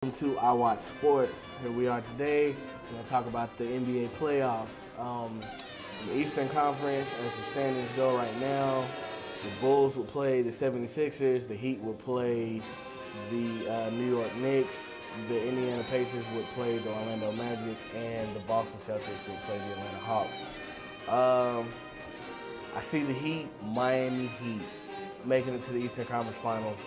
Welcome to I Watch Sports. Here we are today. We're going to talk about the NBA playoffs. The Eastern Conference, as the standings go right now, the Bulls will play the 76ers, the Heat will play the New York Knicks, the Indiana Pacers would play the Orlando Magic, and the Boston Celtics would play the Atlanta Hawks. I see the Heat, Miami Heat, making it to the Eastern Conference Finals.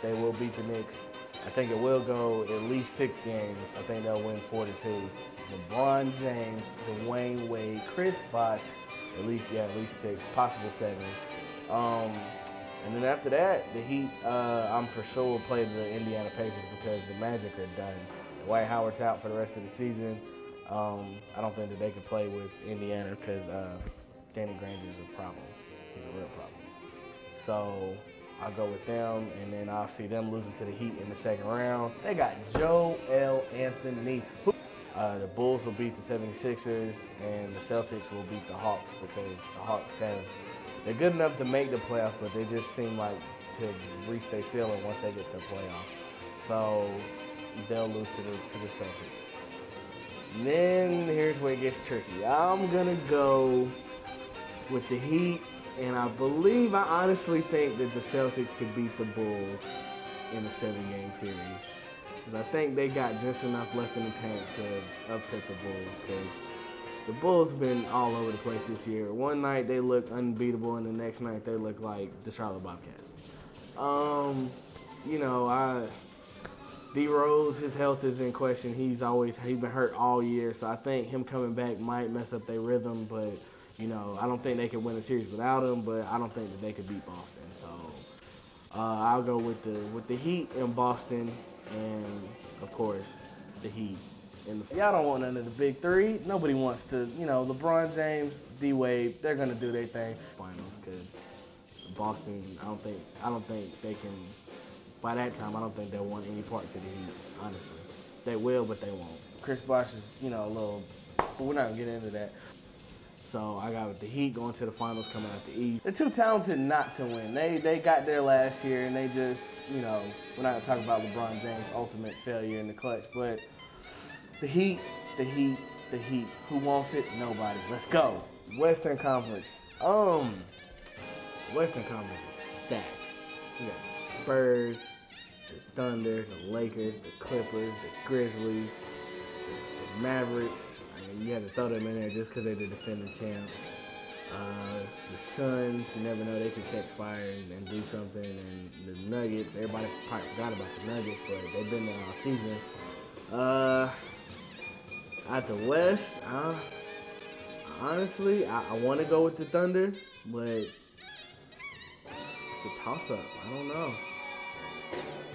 They will beat the Knicks. I think it will go at least 6 games. I think they'll win 4-2. LeBron James, Dwayne Wade, Chris Bosh, at least 6, possible 7. And then after that, the Heat, I'm for sure will play the Indiana Pacers because the Magic are done. Dwight Howard's out for the rest of the season. I don't think that they could play with Indiana because Danny Granger is a problem. He's a real problem. So I'll go with them, and then I'll see them losing to the Heat in the second round. They got Joel Anthony. The Bulls will beat the 76ers, and the Celtics will beat the Hawks because the Hawks they're good enough to make the playoffs, but they just seem like to reach their ceiling once they get to the playoffs. So they'll lose to the Celtics. And then here's where it gets tricky. I'm gonna go with the Heat. And I honestly think that the Celtics could beat the Bulls in a 7-game series. Because I think they got just enough left in the tank to upset the Bulls. Because the Bulls have been all over the place this year. One night they look unbeatable, and the next night they look like the Charlotte Bobcats. D Rose, his health is in question. He's been hurt all year, so I think him coming back might mess up their rhythm, but I don't think they could win a series without him, but I don't think that they could beat Boston. So I'll go with the Heat in Boston, and of course the Heat. Y'all don't want none of the big three. Nobody wants to. LeBron James, D Wade, they're gonna do their thing. Finals, because Boston, I don't think they can. By that time, I don't think they'll want any part to the Heat. Honestly, they will, but they won't. Chris Bosh is a little, but we're not gonna get into that. So I got with the Heat going to the finals, coming out the East. They're too talented not to win. They got there last year, and they just, we're not going to talk about LeBron James' ultimate failure in the clutch, but the Heat. Who wants it? Nobody. Let's go. Western Conference. Western Conference is stacked. You got the Spurs, the Thunder, the Lakers, the Clippers, the Grizzlies, the Mavericks. You had to throw them in there just because they're the defending champs. The Suns, you never know, they could catch fire and do something. And the Nuggets, everybody probably forgot about the Nuggets, but they've been there all season. At the West, honestly, I want to go with the Thunder, but it's a toss-up. I don't know.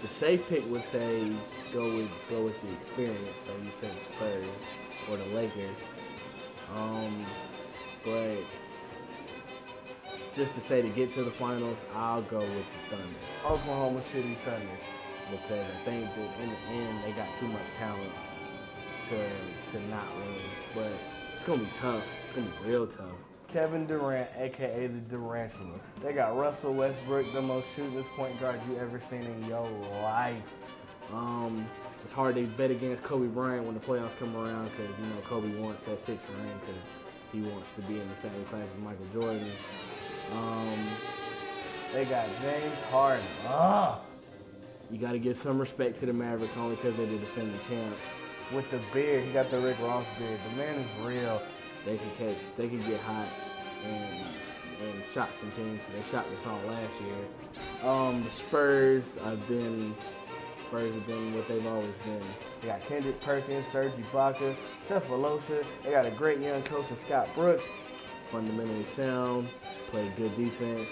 The safe pick would say go with the experience, so you said the Spurs or the Lakers. But just to say to get to the finals, I'll go with the Thunder. Oklahoma City Thunder, because I think that in the end they got too much talent to not win. But it's gonna be tough. It's gonna be real tough. Kevin Durant, aka the Durantula. They got Russell Westbrook, the most shootingest point guard you ever seen in your life. It's hard to bet against Kobe Bryant when the playoffs come around because, Kobe wants that 6th ring because he wants to be in the same class as Michael Jordan. They got James Harden. You got to give some respect to the Mavericks only because they're the defending champs. With the beard, he got the Rick Ross beard. The man is real. They can get hot and shock some teams. They shocked us all last year. The Spurs have been what they've always been. They got Kendrick Perkins, Serge Ibaka, Seth Walosha. They got a great young coach in Scott Brooks. Fundamentally sound, play good defense.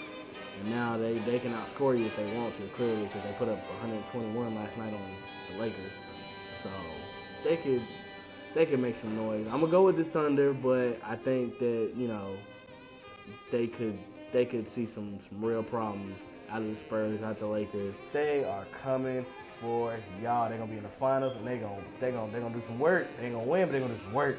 And now they can outscore you if they want to, clearly, because they put up 121 last night on the Lakers. So they could make some noise. I'm gonna go with the Thunder, but I think that, they could see some real problems out of the Spurs, out of the Lakers. They are coming for y'all. They're gonna be in the finals, and they're gonna do some work. They ain't gonna win, but they're gonna do some work.